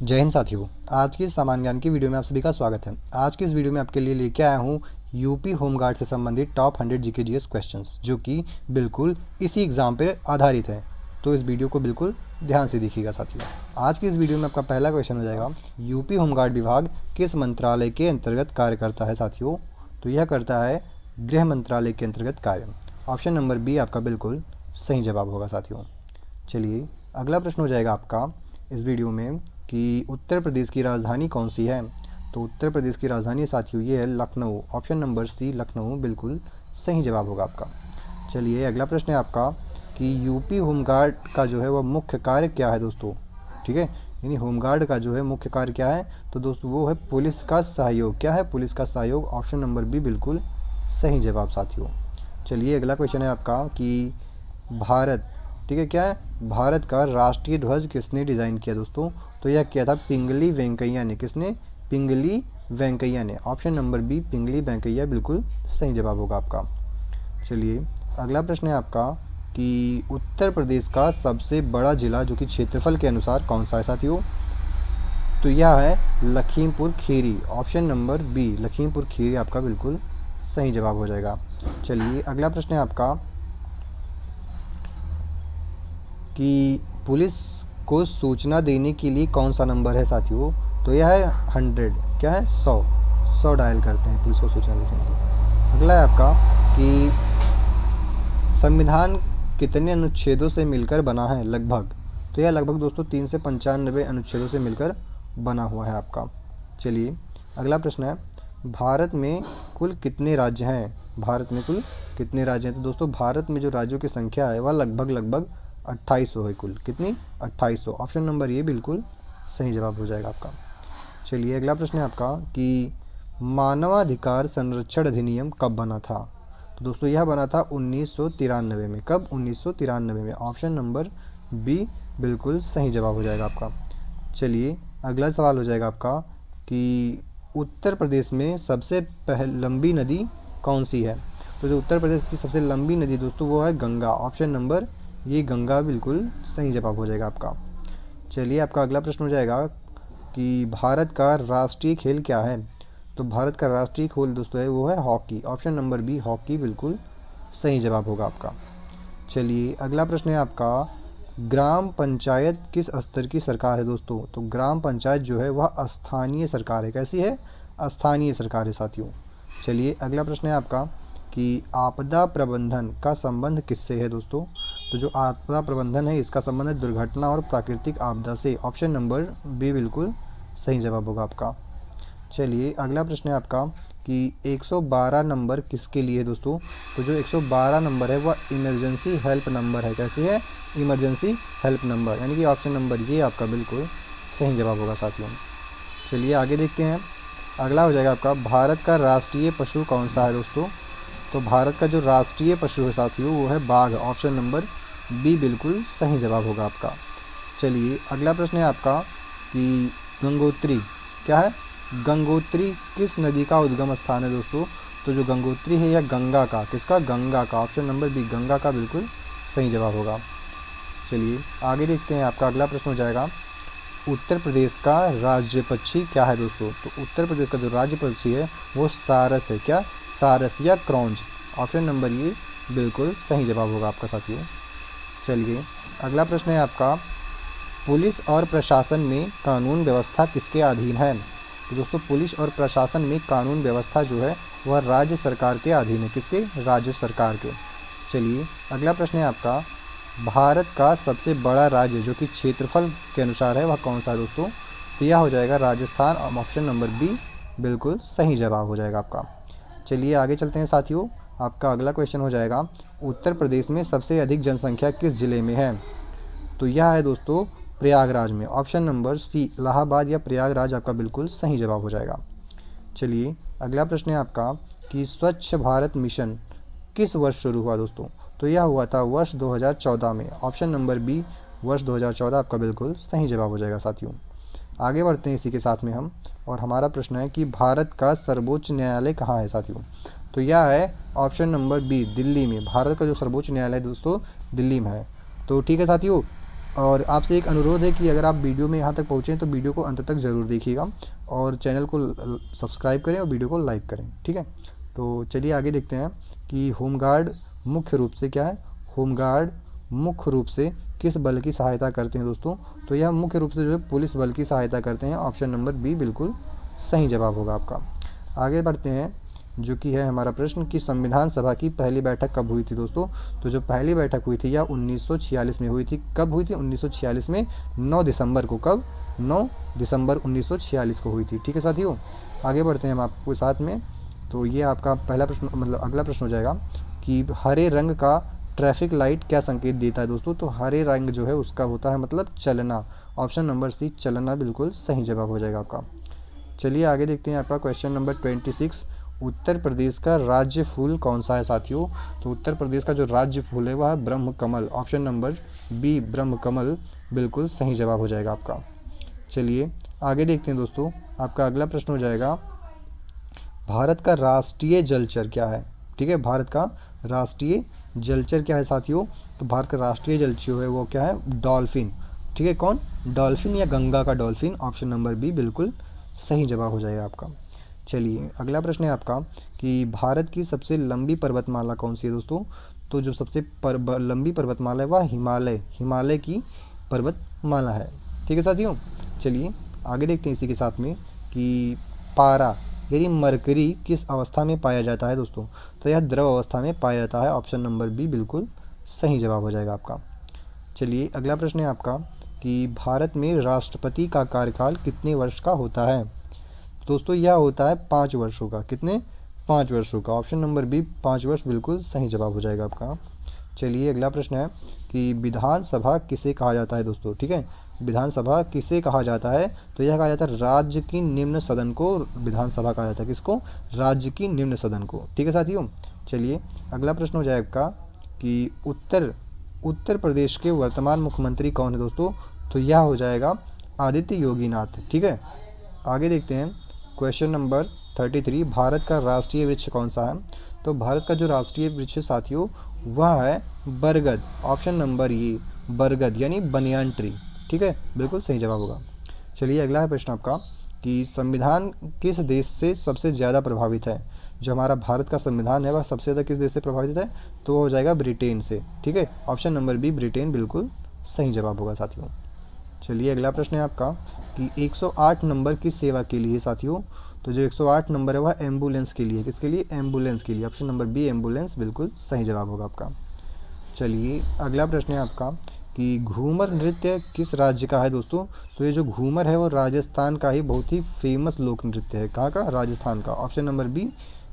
जय हिंद साथियों। आज की सामान्य ज्ञान की वीडियो में आप सभी का स्वागत है। आज की इस वीडियो में आपके लिए लेके आया हूँ यूपी होमगार्ड से संबंधित टॉप 100 जीके जीएस क्वेश्चंस, जो कि बिल्कुल इसी एग्ज़ाम पर आधारित है। तो इस वीडियो को बिल्कुल ध्यान से देखिएगा साथियों। आज की इस वीडियो में आपका पहला क्वेश्चन हो जाएगा, यूपी होमगार्ड विभाग किस मंत्रालय के अंतर्गत कार्य करता है साथियों? तो यह करता है गृह मंत्रालय के अंतर्गत कार्य। ऑप्शन नंबर बी आपका बिल्कुल सही जवाब होगा साथियों। चलिए अगला प्रश्न हो जाएगा आपका इस वीडियो में कि उत्तर प्रदेश की राजधानी कौन सी है? तो उत्तर प्रदेश की राजधानी साथियों ये है Lucknow. Option number C Lucknow बिल्कुल सही जवाब होगा आपका। चलिए अगला प्रश्न है आपका कि यूपी होमगार्ड का जो है वह मुख्य कार्य क्या है दोस्तों? ठीक है, यानी होमगार्ड का जो है मुख्य कार्य क्या है? तो दोस्तों वो है पुलिस का सहयोग। क्या है? पुलिस का सहयोग। ऑप्शन नंबर बी बिल्कुल सही जवाब साथियों। चलिए अगला क्वेश्चन है आपका कि भारत, ठीक है, क्या है? भारत का राष्ट्रीय ध्वज किसने डिज़ाइन किया दोस्तों? तो यह किया था पिंगली वेंकैया ने। किसने? पिंगली वेंकैया ने। ऑप्शन नंबर बी पिंगली वेंकैया बिल्कुल सही जवाब होगा आपका। चलिए अगला प्रश्न है आपका कि उत्तर प्रदेश का सबसे बड़ा जिला जो कि क्षेत्रफल के अनुसार कौन सा है साथियों? तो यह है Lakhimpur Kheri. Option number B Lakhimpur Kheri आपका बिल्कुल सही जवाब हो जाएगा। चलिए अगला प्रश्न है आपका कि पुलिस को सूचना देने के लिए कौन सा नंबर है साथियों? तो यह है 100। क्या है? 100 डायल करते हैं पुलिस को सूचना देने के लिए। अगला है आपका कि संविधान कितने अनुच्छेदों से मिलकर बना है लगभग? तो यह लगभग दोस्तों 3 से 95 अनुच्छेदों से मिलकर बना हुआ है आपका। चलिए अगला प्रश्न है, भारत में कुल कितने राज्य हैं? भारत में कुल कितने राज्य हैं? तो दोस्तों भारत में जो राज्यों की संख्या है वह लगभग 2800 है कुल। कितनी? 2800। ऑप्शन नंबर ये बिल्कुल सही जवाब हो जाएगा आपका। चलिए अगला प्रश्न है आपका कि मानवाधिकार संरक्षण अधिनियम कब बना था? तो दोस्तों यह बना था 1993 में। कब? 1993 में। ऑप्शन नंबर बी बिल्कुल सही जवाब हो जाएगा आपका। चलिए अगला सवाल हो जाएगा आपका कि उत्तर प्रदेश में सबसे लंबी नदी कौन सी है? तो जो उत्तर प्रदेश की सबसे लंबी नदी दोस्तों वो है गंगा। ऑप्शन नंबर ये गंगा बिल्कुल सही जवाब हो जाएगा आपका। चलिए आपका अगला प्रश्न हो जाएगा कि भारत का राष्ट्रीय खेल क्या है? तो भारत का राष्ट्रीय खेल दोस्तों है वो है hockey. Option number B hockey बिल्कुल सही जवाब होगा आपका। चलिए अगला प्रश्न है आपका, ग्राम पंचायत किस स्तर की सरकार है दोस्तों? तो ग्राम पंचायत जो है वह स्थानीय सरकार है। कैसी है? स्थानीय सरकार है साथियों। चलिए अगला प्रश्न है आपका कि आपदा प्रबंधन का संबंध किससे है दोस्तों? तो जो आपदा प्रबंधन है इसका संबंध है दुर्घटना और प्राकृतिक आपदा से। ऑप्शन नंबर बी बिल्कुल सही जवाब होगा आपका। चलिए अगला प्रश्न है आपका कि 112 नंबर किसके लिए है दोस्तों? तो जो 112 नंबर है वह इमरजेंसी हेल्प नंबर है। कैसी है? इमरजेंसी हेल्प नंबर, यानी कि ऑप्शन नंबर ये आपका बिल्कुल सही जवाब होगा साथियों। चलिए आगे देखते हैं। अगला हो जाएगा आपका, भारत का राष्ट्रीय पशु कौन सा है दोस्तों? तो भारत का जो राष्ट्रीय पशु है साथियों वो है बाघ। ऑप्शन नंबर बी बिल्कुल सही जवाब होगा आपका। चलिए अगला प्रश्न है आपका कि गंगोत्री, क्या है? गंगोत्री किस नदी का उद्गम स्थान है दोस्तों? तो जो गंगोत्री है यह गंगा का, किसका? गंगा का। ऑप्शन नंबर बी गंगा का बिल्कुल सही जवाब होगा। चलिए आगे देखते हैं। आपका अगला प्रश्न हो जाएगा, उत्तर प्रदेश का राज्य पक्षी क्या है दोस्तों? तो उत्तर प्रदेश का जो राज्य पक्षी है वो सारस है। क्या? सारस या क्रॉन्च। ऑप्शन नंबर ये बिल्कुल सही जवाब होगा आपका साथियों। चलिए अगला प्रश्न है आपका, पुलिस और प्रशासन में कानून व्यवस्था किसके अधीन है? तो दोस्तों पुलिस और प्रशासन में कानून व्यवस्था जो है वह राज्य सरकार के अधीन है। किसके? राज्य सरकार के। चलिए अगला प्रश्न है आपका, भारत का सबसे बड़ा राज्य जो कि क्षेत्रफल के अनुसार है वह कौन सा है दोस्तों? तो यह हो जाएगा राजस्थान। ऑप्शन नंबर बी बिल्कुल सही जवाब हो जाएगा आपका। चलिए आगे चलते हैं साथियों। आपका अगला क्वेश्चन हो जाएगा, उत्तर प्रदेश में सबसे अधिक जनसंख्या किस जिले में है? तो यह है दोस्तों प्रयागराज में। ऑप्शन नंबर सी इलाहाबाद या प्रयागराज आपका बिल्कुल सही जवाब हो जाएगा। चलिए अगला प्रश्न है आपका कि स्वच्छ भारत मिशन किस वर्ष शुरू हुआ दोस्तों? तो यह हुआ था वर्ष 2014 में। ऑप्शन नंबर बी वर्ष 2014 आपका बिल्कुल सही जवाब हो जाएगा साथियों। आगे बढ़ते हैं इसी के साथ में हम, और हमारा प्रश्न है कि भारत का सर्वोच्च न्यायालय कहाँ है साथियों? तो यह है ऑप्शन नंबर बी दिल्ली में। भारत का जो सर्वोच्च न्यायालय दोस्तों दिल्ली में है। तो ठीक है साथियों, और आपसे एक अनुरोध है कि अगर आप वीडियो में यहाँ तक पहुँचें तो वीडियो को अंत तक ज़रूर देखिएगा और चैनल को सब्सक्राइब करें और वीडियो को लाइक करें, ठीक है। तो चलिए आगे देखते हैं कि होमगार्ड मुख्य रूप से क्या है, होमगार्ड मुख्य रूप से किस बल की सहायता करते हैं दोस्तों। तो यह मुख्य रूप से जो है पुलिस बल की सहायता करते हैं। ऑप्शन नंबर बी बिल्कुल सही जवाब होगा आपका। आगे बढ़ते हैं, जो कि है हमारा प्रश्न कि संविधान सभा की पहली बैठक कब हुई थी दोस्तों। तो जो पहली बैठक हुई थी यह 1946 में हुई थी। कब हुई थी? 1946 में 9 दिसंबर को। कब? 9 दिसंबर 1946 को हुई थी, ठीक है साथियों। आगे बढ़ते हैं हम आपको साथ में। तो ये आपका पहला प्रश्न, मतलब अगला प्रश्न हो जाएगा कि हरे रंग का ट्रैफिक लाइट क्या संकेत देता है दोस्तों। तो हरे रंग जो है उसका होता है मतलब चलना। ऑप्शन नंबर सी चलना बिल्कुल सही जवाब हो जाएगा आपका। चलिए आगे देखते हैं आपका क्वेश्चन नंबर 26। उत्तर प्रदेश का राज्य फूल कौन सा है साथियों। तो उत्तर प्रदेश का जो राज्य फूल है वह है ब्रह्म कमल। ऑप्शन नंबर बी ब्रह्म कमल बिल्कुल सही जवाब हो जाएगा आपका। चलिए आगे देखते हैं दोस्तों, आपका अगला प्रश्न हो जाएगा भारत का राष्ट्रीय जलचर क्या है। ठीक है, भारत का राष्ट्रीय जलचर क्या है साथियों। तो भारत का राष्ट्रीय जलचर है वो क्या है, डॉल्फिन। ठीक है, कौन? डॉल्फिन या गंगा का डॉल्फिन। ऑप्शन नंबर बी बिल्कुल सही जवाब हो जाएगा आपका। चलिए अगला प्रश्न है आपका कि भारत की सबसे लंबी पर्वतमाला कौन सी है दोस्तों। तो जो सबसे लंबी पर्वतमाला है वह हिमालय की पर्वतमाला है। ठीक है साथियों, चलिए आगे देखते हैं इसी के साथ में कि पारा यानी मरकरी किस अवस्था में पाया जाता है दोस्तों। तो यह द्रव अवस्था में पाया जाता है। ऑप्शन नंबर बी बिल्कुल सही जवाब हो जाएगा आपका। चलिए अगला प्रश्न है आपका कि भारत में राष्ट्रपति का कार्यकाल कितने वर्ष का होता है। दोस्तों यह होता है 5 वर्षों का। कितने? 5 वर्षों का। ऑप्शन नंबर बी 5 वर्ष बिल्कुल सही जवाब हो जाएगा आपका। चलिए अगला प्रश्न है कि विधानसभा किसे कहा जाता है दोस्तों। ठीक है, विधानसभा किसे कहा जाता है। तो यह कहा जाता है राज्य की निम्न सदन को विधानसभा कहा जाता है। किसको? राज्य की निम्न सदन को। ठीक है साथियों, चलिए अगला प्रश्न हो जाएगा आपका कि उत्तर प्रदेश के वर्तमान मुख्यमंत्री कौन है दोस्तों। तो यह हो जाएगा आदित्य योगीनाथ। ठीक है, आगे देखते हैं क्वेश्चन नंबर 33। भारत का राष्ट्रीय वृक्ष कौन सा है। तो भारत का जो राष्ट्रीय वृक्ष साथियों वह है बरगद। ऑप्शन नंबर ये बरगद यानी बनियान ट्री। ठीक है, बिल्कुल सही जवाब होगा। चलिए अगला है प्रश्न आपका कि संविधान किस देश से सबसे ज़्यादा प्रभावित है। जो हमारा भारत का संविधान है वह सबसे ज़्यादा किस देश से प्रभावित है। तो हो जाएगा ब्रिटेन से। ठीक है, ऑप्शन नंबर बी ब्रिटेन बिल्कुल सही जवाब होगा साथियों। चलिए अगला प्रश्न है आपका कि 108 नंबर किस सेवा के लिए साथियों। तो जो 108 नंबर है वह एम्बुलेंस के लिए। किसके लिए? एम्बुलेंस के लिए। ऑप्शन नंबर बी एम्बुलेंस बिल्कुल सही जवाब होगा आपका। चलिए अगला प्रश्न है आपका कि घूमर नृत्य किस राज्य का है दोस्तों। तो ये जो घूमर है वो राजस्थान का ही बहुत ही फेमस लोक नृत्य है। कहाँ का? राजस्थान का। ऑप्शन नंबर बी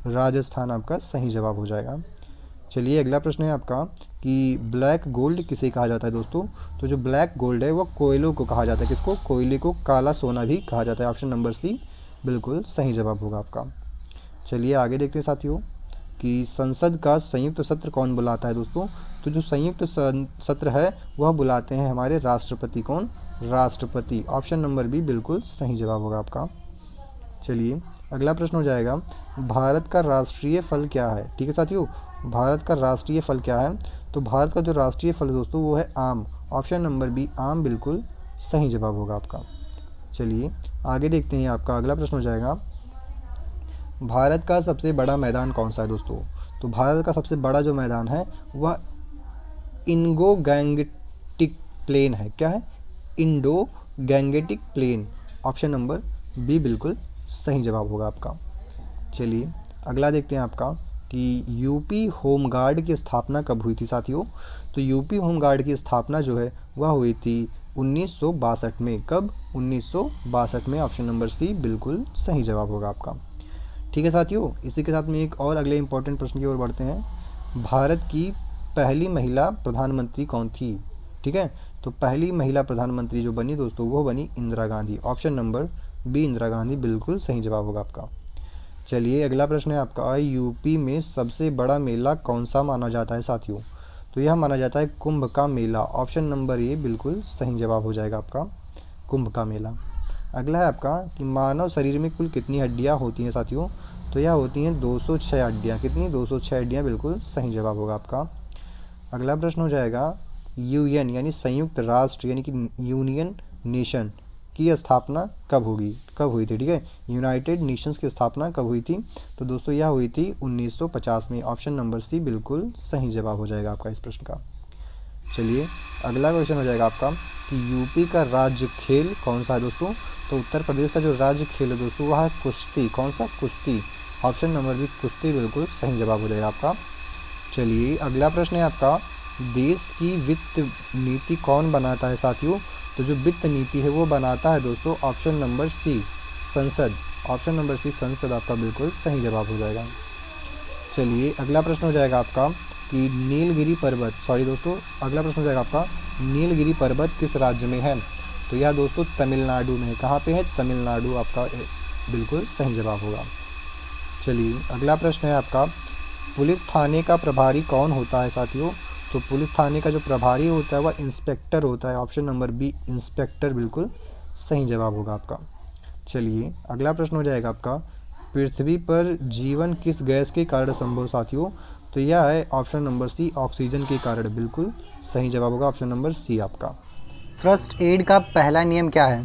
राजस्थान आपका सही जवाब हो जाएगा। चलिए अगला प्रश्न है आपका कि ब्लैक गोल्ड किसे कहा जाता है दोस्तों। तो जो ब्लैक गोल्ड है वो कोयलों को कहा जाता है। किसको? कोयले को काला सोना भी कहा जाता है। ऑप्शन नंबर सी बिल्कुल सही जवाब होगा आपका। चलिए आगे देखते हैं साथियों कि संसद का संयुक्त सत्र कौन बुलाता है दोस्तों। तो जो संयुक्त सत्र है वह बुलाते हैं हमारे राष्ट्रपति। कौन? राष्ट्रपति। ऑप्शन नंबर बी बिल्कुल सही जवाब होगा आपका। चलिए अगला प्रश्न हो जाएगा भारत का राष्ट्रीय फल क्या है। ठीक है साथियों, भारत का राष्ट्रीय फल क्या है। तो भारत का जो राष्ट्रीय फल है दोस्तों वो है आम। ऑप्शन नंबर बी आम बिल्कुल सही जवाब होगा आपका। चलिए आगे देखते हैं, आपका अगला प्रश्न हो जाएगा भारत का सबसे बड़ा मैदान कौन सा है दोस्तों। तो भारत का सबसे बड़ा जो मैदान है वह इंडो गैंगेटिक प्लेन है। क्या है? Indo Gangetic plane. Option number B बिल्कुल सही जवाब होगा आपका। चलिए अगला देखते हैं आपका कि यूपी होमगार्ड की स्थापना कब हुई थी साथियों। तो यूपी होमगार्ड की स्थापना जो है वह हुई थी 1962 में। कब? 1962 में। ऑप्शन नंबर सी बिल्कुल सही जवाब होगा आपका। ठीक है साथियों, इसी के साथ में एक और अगले इंपॉर्टेंट प्रश्न की ओर बढ़ते हैं। भारत की पहली महिला प्रधानमंत्री कौन थी। ठीक है, तो पहली महिला प्रधानमंत्री जो बनी दोस्तों वो बनी Indira Gandhi. Option number B Indira Gandhi बिल्कुल सही जवाब होगा आपका। चलिए अगला प्रश्न है आपका यूपी में सबसे बड़ा मेला कौन सा माना जाता है साथियों। तो यह माना जाता है कुंभ का मेला। ऑप्शन नंबर ए बिल्कुल सही जवाब हो जाएगा आपका, कुंभ का मेला। अगला है आपका कि मानव शरीर में कुल कितनी हड्डियां होती हैं साथियों। तो यह होती हैं 206 हड्डियाँ। कितनी? 206 हड्डियाँ बिल्कुल सही जवाब होगा आपका। अगला प्रश्न हो जाएगा यूएन यानी संयुक्त राष्ट्र यानी कि यूनियन नेशन की स्थापना कब हुई थी, ठीक है। यूनाइटेड नेशंस की स्थापना कब हुई थी, तो दोस्तों यह हुई थी 1950 में। ऑप्शन नंबर सी बिल्कुल सही जवाब हो जाएगा आपका इस प्रश्न का। चलिए अगला क्वेश्चन हो जाएगा आपका कि यूपी का राज्य खेल कौन सा है दोस्तों, तो उत्तर प्रदेश का जो राज्य खेल है दोस्तों वह है कुश्ती। कौन सा? कुश्ती। ऑप्शन नंबर बी कुश्ती बिल्कुल सही जवाब हो जाएगा आपका। चलिए अगला प्रश्न है आपका, देश की वित्त नीति कौन बनाता है साथियों, तो जो वित्त नीति है वो बनाता है दोस्तों ऑप्शन नंबर सी संसद। ऑप्शन नंबर सी संसद आपका बिल्कुल सही जवाब हो जाएगा। चलिए अगला प्रश्न हो जाएगा आपका कि नीलगिरी पर्वत, अगला प्रश्न हो जाएगा आपका नीलगिरी पर्वत किस राज्य में है, तो यह दोस्तों तमिलनाडु में है। कहाँ पे है? तमिलनाडु आपका बिल्कुल सही जवाब होगा। चलिए अगला प्रश्न है आपका, पुलिस थाने का प्रभारी कौन होता है साथियों, तो पुलिस थाने का जो प्रभारी होता है वह इंस्पेक्टर होता है। ऑप्शन नंबर बी इंस्पेक्टर बिल्कुल सही जवाब होगा आपका। चलिए अगला प्रश्न हो जाएगा आपका, पृथ्वी पर जीवन किस गैस के कारण संभव साथियों, तो यह है ऑप्शन नंबर सी ऑक्सीजन के कारण। बिल्कुल सही जवाब होगा ऑप्शन नंबर सी आपका। फर्स्ट एड का पहला नियम क्या है,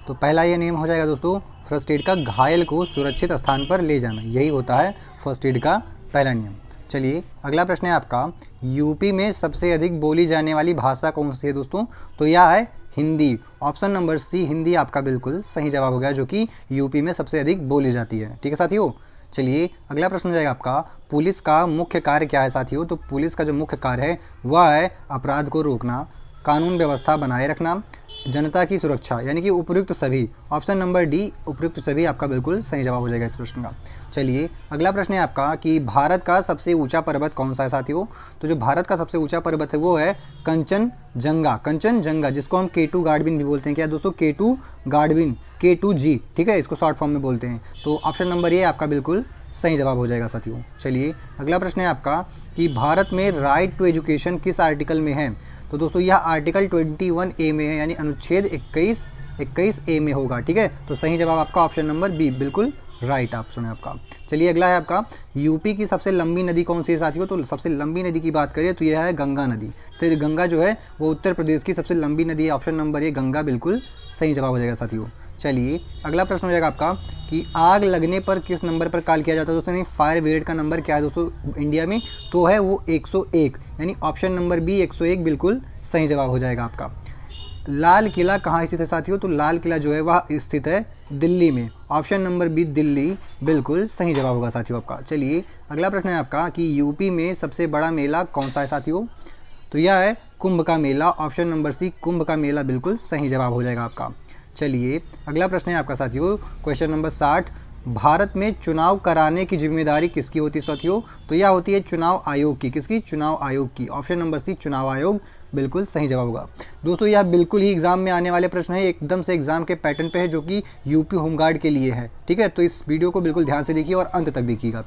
तो पहला ये नियम हो जाएगा दोस्तों फर्स्ट एड का घायल को सुरक्षित स्थान पर ले जाना, यही होता है फर्स्ट एड का पहला नियम। चलिए अगला प्रश्न है आपका, यूपी में सबसे अधिक बोली जाने वाली भाषा कौन सी है दोस्तों, तो यह है Hindi. Option number C Hindi आपका बिल्कुल सही जवाब हो गया, जो कि यूपी में सबसे अधिक बोली जाती है। ठीक है साथियों। चलिए अगला प्रश्न हो जाएगा आपका, पुलिस का मुख्य कार्य क्या है साथियों, तो पुलिस का जो मुख्य कार्य है वह है अपराध को रोकना, कानून व्यवस्था बनाए रखना, जनता की सुरक्षा, यानी कि उपयुक्त सभी। ऑप्शन नंबर डी उपयुक्त सभी आपका बिल्कुल सही जवाब हो जाएगा इस प्रश्न का। चलिए अगला प्रश्न है आपका कि भारत का सबसे ऊंचा पर्वत कौन सा है साथियों, तो जो भारत का सबसे ऊंचा पर्वत है वो है कंचनजंगा, जिसको हम K2 गार्डविन भी बोलते हैं। क्या दोस्तों? K2 गार्डविन, K2G, ठीक है, इसको शॉर्ट फॉर्म में बोलते हैं। तो ऑप्शन नंबर ये आपका बिल्कुल सही जवाब हो जाएगा साथियों। चलिए अगला प्रश्न है आपका कि भारत में राइट टू एजुकेशन किस आर्टिकल में है, तो दोस्तों यह आर्टिकल 21A में है, यानी अनुच्छेद 21A में होगा। ठीक है, तो सही जवाब आपका ऑप्शन नंबर बी बिल्कुल राइट ऑप्शन है आपका। चलिए अगला है आपका, यूपी की सबसे लंबी नदी कौन सी है साथियों, तो सबसे लंबी नदी की बात करें तो यह है गंगा नदी। तो गंगा जो है वो उत्तर प्रदेश की सबसे लंबी नदी है। ऑप्शन नंबर ए गंगा बिल्कुल सही जवाब हो जाएगा साथियों। चलिए अगला प्रश्न हो जाएगा आपका कि आग लगने पर किस नंबर पर कॉल किया जाता है दोस्तों, फायर ब्रिगेड का नंबर क्या है दोस्तों इंडिया में, तो है वो 101, यानी ऑप्शन नंबर बी 101 बिल्कुल सही जवाब हो जाएगा आपका। लाल किला कहाँ स्थित है साथियों, तो लाल किला जो है वह स्थित है दिल्ली में। ऑप्शन नंबर बी दिल्ली बिल्कुल सही जवाब होगा साथियों आपका। चलिए अगला प्रश्न है आपका कि यूपी में सबसे बड़ा मेला कौन सा है साथियों, तो यह है कुंभ का मेला। ऑप्शन नंबर सी कुंभ का मेला बिल्कुल सही जवाब हो जाएगा आपका। चलिए अगला प्रश्न है आपका साथियों, क्वेश्चन नंबर 60, भारत में चुनाव कराने की जिम्मेदारी किसकी होती है साथियों, तो यह होती है चुनाव आयोग की। किसकी? चुनाव आयोग की। ऑप्शन नंबर सी चुनाव आयोग बिल्कुल सही जवाब होगा। दोस्तों यह बिल्कुल ही एग्जाम में आने वाले प्रश्न है, एकदम से एग्जाम के पैटर्न पे है, जो कि यूपी होमगार्ड के लिए है। ठीक है, तो इस वीडियो को बिल्कुल ध्यान से देखिए और अंत तक देखिएगा।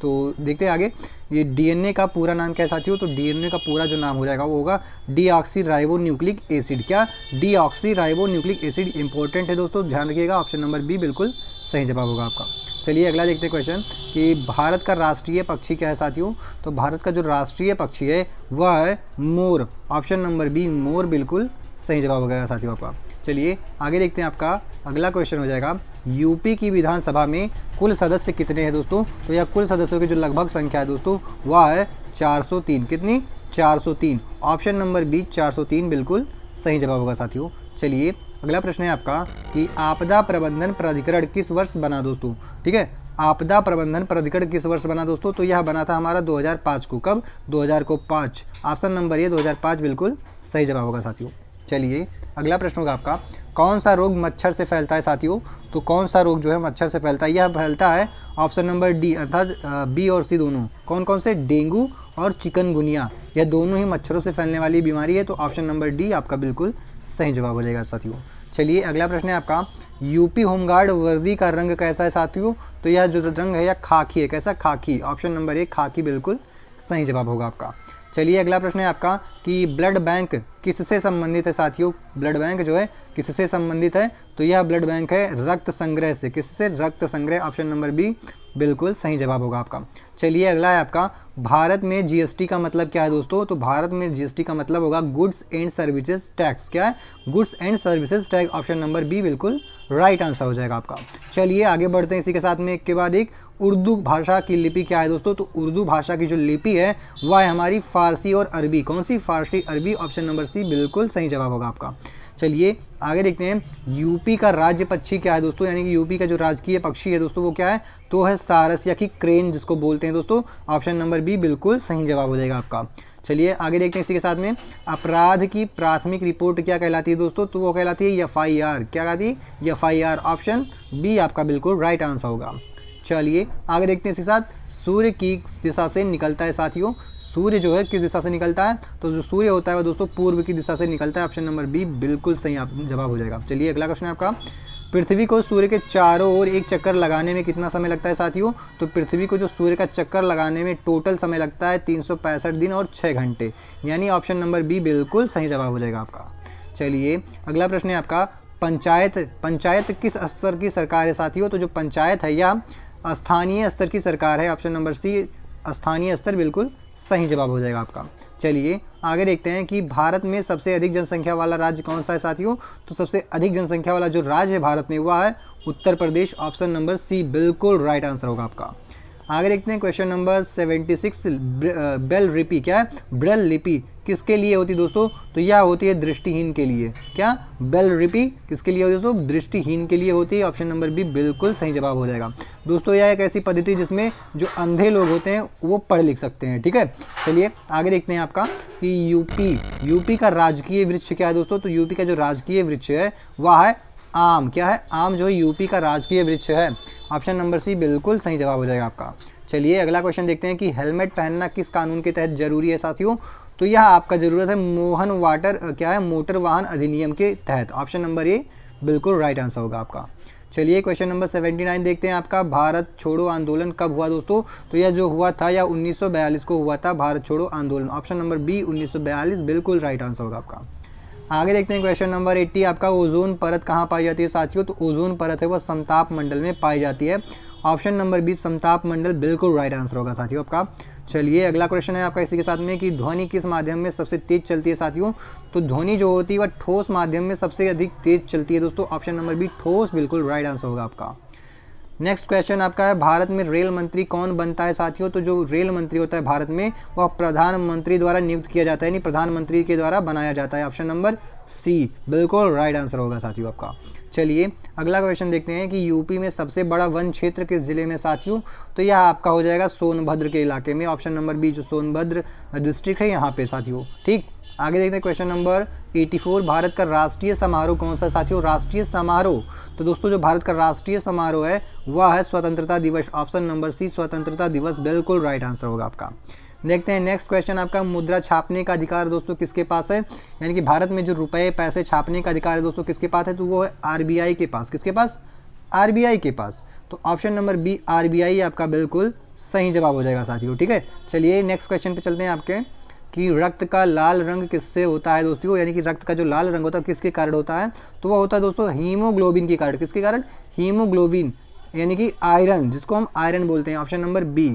तो देखते हैं आगे, ये डीएनए का पूरा नाम क्या है साथियों, तो डीएनए का पूरा जो नाम हो जाएगा वो होगा डीऑक्सीराइबोन्यूक्लिक एसिड। क्या? Deoxyribonucleic acid. इंपॉर्टेंट है दोस्तों, ध्यान रखिएगा। ऑप्शन नंबर बी बिल्कुल सही जवाब होगा आपका। चलिए अगला देखते हैं क्वेश्चन कि भारत का राष्ट्रीय पक्षी क्या है साथियों, तो भारत का जो राष्ट्रीय पक्षी है वह है मोर। ऑप्शन नंबर बी मोर बिल्कुल सही जवाब हो गया साथियों आपका। चलिए आगे देखते हैं, आपका अगला क्वेश्चन हो जाएगा, यूपी की विधानसभा में कुल सदस्य कितने हैं दोस्तों, तो यह कुल सदस्यों की जो लगभग संख्या है दोस्तों वह है 403। कितनी? 403। ऑप्शन नंबर बी 403 बिल्कुल सही जवाब होगा साथियों। चलिए अगला प्रश्न है आपका कि आपदा प्रबंधन प्राधिकरण किस वर्ष बना दोस्तों, ठीक है, आपदा प्रबंधन प्राधिकरण किस वर्ष बना दोस्तों, तो यह बना था हमारा 2005 को। कब? 2005। ऑप्शन नंबर ये 2005 बिल्कुल सही जवाब होगा साथियों। चलिए अगला प्रश्न होगा आपका, कौन सा रोग मच्छर से फैलता है साथियों, तो कौन सा रोग जो है मच्छर से फैलता है, यह फैलता है ऑप्शन नंबर डी, अर्थात बी और सी दोनों। कौन कौन से? डेंगू और चिकनगुनिया, यह दोनों ही मच्छरों से फैलने वाली बीमारी है। तो ऑप्शन नंबर डी आपका बिल्कुल सही जवाब हो जाएगा साथियों। चलिए अगला प्रश्न है आपका, यूपी होमगार्ड वर्दी का रंग कैसा है साथियों, तो यह जो रंग है यह खाकी है। कैसा? खाकी। ऑप्शन नंबर ए खाकी बिल्कुल सही जवाब होगा आपका। चलिए अगला प्रश्न है आपका कि ब्लड बैंक किससे संबंधित है साथियों। ब्लड बैंक जो है किससे संबंधित है, तो यह ब्लड बैंक है रक्त संग्रह से। किससे? रक्त संग्रह। ऑप्शन नंबर बी बिल्कुल सही जवाब होगा आपका। चलिए अगला है आपका भारत में जीएसटी का मतलब क्या है दोस्तों। तो भारत में जीएसटी का मतलब होगा गुड्स एंड सर्विसेज टैक्स। क्या है? Goods and services tax. Option number B बिल्कुल राइट आंसर हो जाएगा आपका। चलिए आगे बढ़ते हैं इसी के साथ में एक के बाद एक। उर्दू भाषा की लिपि क्या है दोस्तों। तो उर्दू भाषा की जो लिपि है वह है हमारी फारसी और अरबी। कौन सी? फारसी अरबी। ऑप्शन नंबर सी बिल्कुल सही जवाब होगा आपका। चलिए आगे देखते हैं यूपी का राज्य पक्षी क्या है दोस्तों, यानी कि यूपी का जो राजकीय पक्षी है दोस्तों वो क्या है, तो है सारस या कि क्रेन जिसको बोलते हैं दोस्तों। ऑप्शन नंबर बी बिल्कुल सही जवाब हो जाएगा आपका। चलिए आगे देखते हैं इसी के साथ में अपराध की प्राथमिक रिपोर्ट क्या कहलाती है दोस्तों। तो वो कहलाती है एफआईआर। क्या कहलाती है? एफआईआर। ऑप्शन बी आपका बिल्कुल राइट आंसर होगा। चलिए आगे देखते हैं इसके साथ सूर्य की दिशा से निकलता है साथियों। सूर्य जो है किस दिशा से निकलता है, तो जो सूर्य होता है वो दोस्तों पूर्व की दिशा से निकलता है। ऑप्शन नंबर बी बिल्कुल सही आप जवाब हो जाएगा। चलिए अगला क्वेश्चन है आपका पृथ्वी को सूर्य के चारों ओर एक चक्कर लगाने में कितना समय लगता है साथियों। तो पृथ्वी को जो सूर्य का चक्कर लगाने में टोटल समय लगता है 365 दिन और 6 घंटे, यानी ऑप्शन नंबर बी बिल्कुल सही जवाब हो जाएगा आपका। चलिए अगला प्रश्न है आपका पंचायत किस स्तर की सरकार है साथियों। तो जो पंचायत है या स्थानीय स्तर की सरकार है। ऑप्शन नंबर सी स्थानीय स्तर बिल्कुल सही जवाब हो जाएगा आपका। चलिए आगे देखते हैं कि भारत में सबसे अधिक जनसंख्या वाला राज्य कौन सा है साथियों। तो सबसे अधिक जनसंख्या वाला जो राज्य है भारत में वह है Uttar Pradesh. Option number C बिल्कुल राइट आंसर होगा आपका। आगे देखते हैं क्वेश्चन नंबर 76 ब्रेल लिपि क्या है, ब्रेल लिपि किसके लिए होती है दोस्तों। तो यह होती है दृष्टिहीन के लिए। क्या? ब्रेल लिपि किसके लिए होती है दोस्तों, दृष्टिहीन के लिए होती है। ऑप्शन नंबर बी बिल्कुल सही जवाब हो जाएगा दोस्तों। यह एक ऐसी पद्धति जिसमें जो अंधे लोग होते हैं वो पढ़ लिख सकते हैं। ठीक है, चलिए आगे देखते हैं आपका कि यूपी का राजकीय वृक्ष क्या है दोस्तों। तो यूपी का जो राजकीय वृक्ष है वह है आम। क्या है? आम जो यूपी का राजकीय वृक्ष है। ऑप्शन नंबर सी बिल्कुल सही जवाब हो जाएगा आपका। चलिए अगला क्वेश्चन देखते हैं कि हेलमेट पहनना किस कानून के तहत जरूरी है साथियों। तो यह आपका जरूरत है मोटर वाहन अधिनियम के तहत। ऑप्शन नंबर ए बिल्कुल राइट आंसर होगा आपका। चलिए क्वेश्चन नंबर 79 देखते हैं आपका भारत छोड़ो आंदोलन कब हुआ दोस्तों। तो यह जो हुआ था या 1942 को हुआ था भारत छोड़ो आंदोलन। ऑप्शन नंबर बी 1942 बिल्कुल राइट आंसर होगा आपका। आगे देखते हैं क्वेश्चन नंबर 80 आपका ओजोन परत कहाँ पाई जाती है साथियों। तो ओजोन परत है वह समताप मंडल में पाई जाती है। ऑप्शन नंबर बी समताप मंडल बिल्कुल राइट आंसर होगा साथियों आपका। चलिए अगला क्वेश्चन है आपका इसी के साथ में कि ध्वनि किस माध्यम में सबसे तेज चलती है साथियों। तो ध्वनि जो होती है वह ठोस माध्यम में सबसे अधिक तेज चलती है दोस्तों। ऑप्शन नंबर बी ठोस बिल्कुल राइट आंसर होगा आपका। नेक्स्ट क्वेश्चन आपका है भारत में रेल मंत्री कौन बनता है साथियों। तो जो रेल मंत्री होता है भारत में वह प्रधानमंत्री द्वारा नियुक्त किया जाता है, यानी प्रधानमंत्री के द्वारा बनाया जाता है। ऑप्शन नंबर सी बिल्कुल राइट आंसर होगा साथियों आपका। चलिए अगला क्वेश्चन देखते हैं कि यूपी में सबसे बड़ा वन क्षेत्र किस जिले में साथियों। तो यह आपका हो जाएगा सोनभद्र के इलाके में। ऑप्शन नंबर बी जो सोनभद्र डिस्ट्रिक्ट है यहाँ पे साथियों। ठीक, आगे देखते हैं क्वेश्चन नंबर 84 भारत का राष्ट्रीय समारोह कौन सा साथियों। राष्ट्रीय समारोह, तो दोस्तों जो भारत का राष्ट्रीय समारोह है वह है स्वतंत्रता दिवस। ऑप्शन नंबर सी स्वतंत्रता दिवस बिल्कुल राइट आंसर होगा आपका। देखते हैं नेक्स्ट क्वेश्चन आपका मुद्रा छापने का अधिकार दोस्तों किसके पास है, यानी कि भारत में जो रुपए पैसे छापने का अधिकार है दोस्तों किसके पास है। तो वो है आरबीआई के पास। किसके पास? आरबीआई के पास। तो ऑप्शन नंबर बी आरबीआई आपका बिल्कुल सही जवाब हो जाएगा साथियों। ठीक है, चलिए नेक्स्ट क्वेश्चन पे चलते हैं आपके कि रक्त का लाल रंग किससे होता है दोस्तों, यानी कि रक्त का जो लाल रंग होता है किसके कारण होता है। तो वह होता है दोस्तों हीमोग्लोबिन के कारण। किसके कारण? हीमोग्लोबिन, यानी कि आयरन, जिसको हम आयरन बोलते हैं। ऑप्शन नंबर बी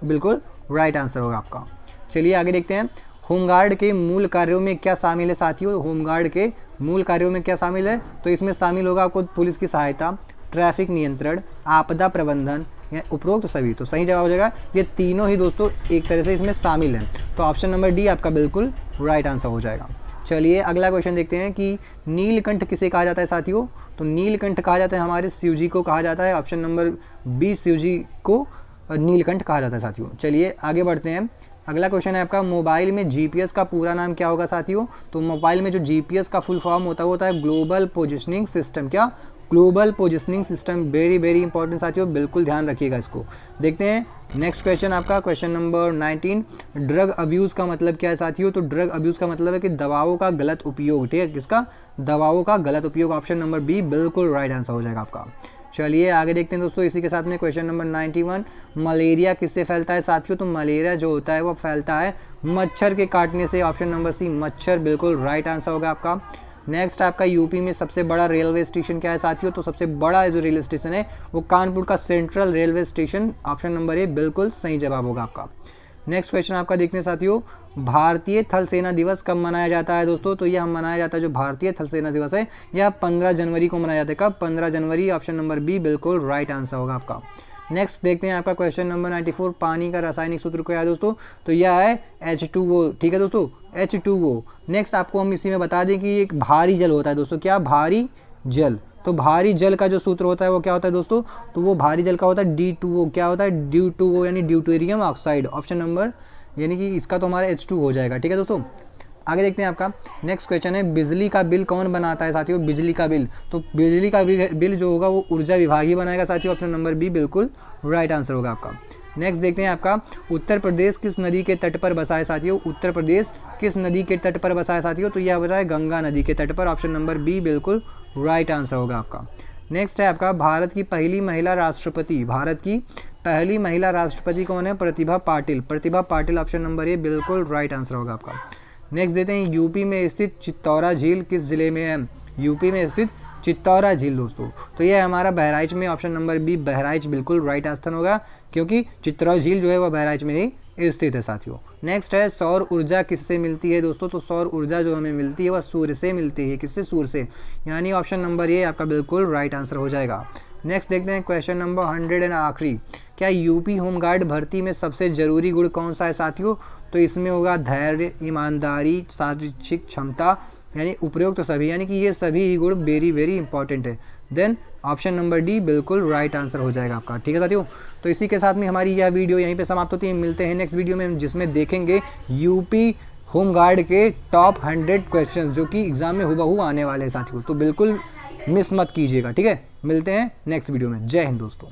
बिल्कुल राइट आंसर होगा आपका। चलिए आगे देखते हैं होमगार्ड के मूल कार्यों में क्या शामिल है साथियों। होमगार्ड के मूल कार्यों में क्या शामिल है। तो इसमें शामिल होगा आपको पुलिस की सहायता, ट्रैफिक नियंत्रण, आपदा प्रबंधन या उपरोक्त सभी। तो सही जवाब हो जाएगा ये तीनों ही दोस्तों एक तरह से इसमें शामिल हैं। तो ऑप्शन नंबर डी आपका बिल्कुल राइट आंसर हो जाएगा। चलिए अगला क्वेश्चन देखते हैं कि नीलकंठ किसे कहा जाता है साथियों। तो नीलकंठ कहा जाता है हमारे शिव जी को कहा जाता है। ऑप्शन नंबर बी शिव जी को नीलकंठ कहा जाता है साथियों। चलिए आगे बढ़ते हैं। अगला क्वेश्चन है आपका मोबाइल में जीपीएस का पूरा नाम क्या होगा साथियों। तो मोबाइल में जो जीपीएस का फुल फॉर्म होता है वो होता है ग्लोबल पोजिशनिंग सिस्टम। क्या? Global positioning system. Very very important साथियों, बिल्कुल ध्यान रखिएगा इसको। देखते हैं नेक्स्ट क्वेश्चन आपका क्वेश्चन नंबर 19 ड्रग अब्यूज़ का मतलब क्या है साथियों। तो ड्रग अब्यूज़ का मतलब है कि दवाओं का गलत उपयोग। ठीक है, किसका? दवाओं का गलत उपयोग। ऑप्शन नंबर बी बिल्कुल राइट आंसर हो जाएगा आपका। चलिए आगे देखते हैं दोस्तों। इसी के साथ में क्वेश्चन नंबर 91, मलेरिया किससे फैलता है साथियों? तो मलेरिया जो होता है वो फैलता है मच्छर के काटने से। ऑप्शन नंबर सी मच्छर बिल्कुल राइट आंसर होगा आपका। नेक्स्ट आपका यूपी में सबसे बड़ा रेलवे स्टेशन क्या है साथियों? तो सबसे बड़ा जो रेलवे स्टेशन है वो कानपुर का central railway station. Option number A बिल्कुल सही जवाब होगा आपका। नेक्स्ट क्वेश्चन आपका देखते हैं साथियों, भारतीय थल सेना दिवस कब मनाया जाता है दोस्तों? तो यह मनाया जाता है जो भारतीय थल सेना दिवस है यह 15 जनवरी को मनाया जाता है। कब? 15 जनवरी। ऑप्शन नंबर बी बिल्कुल राइट आंसर होगा आपका। नेक्स्ट देखते हैं आपका क्वेश्चन नंबर 94, पानी का रासायनिक सूत्र क्या है दोस्तों? तो यह है H2O। ठीक है दोस्तों, H2O। नेक्स्ट आपको हम इसी में बता दें कि एक भारी जल होता है दोस्तों। क्या? भारी जल। तो भारी जल का जो सूत्र होता है वो क्या होता है दोस्तों? तो वो भारी जल का होता है D2O। क्या होता है? D2O यानी ड्यूटेरियम ऑक्साइड। ऑप्शन नंबर यानी कि इसका तो हमारा H2 हो जाएगा। ठीक है दोस्तों, आगे देखते हैं आपका नेक्स्ट क्वेश्चन है, बिजली का बिल कौन बनाता है साथियों? बिजली का बिल, तो बिजली का बिल जो होगा वो ऊर्जा विभाग ही बनाएगा साथियों। ऑप्शन नंबर बी बिल्कुल राइट आंसर होगा आपका। नेक्स्ट देखते हैं आपका, उत्तर प्रदेश किस नदी के तट पर बसा है साथियों? उत्तर प्रदेश किस नदी के तट पर बसा है साथियों? तो यह बता है गंगा नदी के तट पर। ऑप्शन नंबर बी बिल्कुल राइट आंसर होगा आपका। नेक्स्ट है आपका, भारत की पहली महिला राष्ट्रपति, भारत की पहली महिला राष्ट्रपति कौन है? Pratibha Patil. Pratibha Patil. Option number A बिल्कुल राइट आंसर होगा आपका। नेक्स्ट देते हैं, यूपी में स्थित चित्तौरा झील किस जिले में है? यूपी में स्थित चित्तौरा झील दोस्तों, तो यह हमारा बहराइच में। ऑप्शन नंबर बी बहराइच बिल्कुल राइट आंसर होगा, क्योंकि चित्तौरा झील जो है वह बहराइच में ही स्थित है साथियों। नेक्स्ट है, सौर ऊर्जा किससे मिलती है दोस्तों? तो सौर ऊर्जा जो हमें मिलती है वह सूर्य से मिलती है। किससे? सूर्य से, यानी ऑप्शन नंबर ए आपका बिल्कुल राइट आंसर हो जाएगा। नेक्स्ट देखते हैं क्वेश्चन नंबर 100 एंड आखिरी, क्या यूपी होमगार्ड भर्ती में सबसे जरूरी गुण कौन सा है साथियों? तो इसमें होगा धैर्य, ईमानदारी, शारीरिक क्षमता, यानी उपयुक्त सभी, यानी कि ये सभी ही गुण वेरी वेरी इंपॉर्टेंट है। देन ऑप्शन नंबर डी बिल्कुल राइट आंसर हो जाएगा आपका। ठीक है साथियों, तो इसी के साथ में हमारी यह वीडियो यहीं पे समाप्त होती है। मिलते हैं नेक्स्ट वीडियो में, जिसमें देखेंगे यूपी होमगार्ड के टॉप 100 क्वेश्चन जो कि एग्जाम में हुबहू आने वाले हैं साथियों। तो बिल्कुल मिस मत कीजिएगा। ठीक है, मिलते हैं नेक्स्ट वीडियो में। जय हिंद दोस्तों।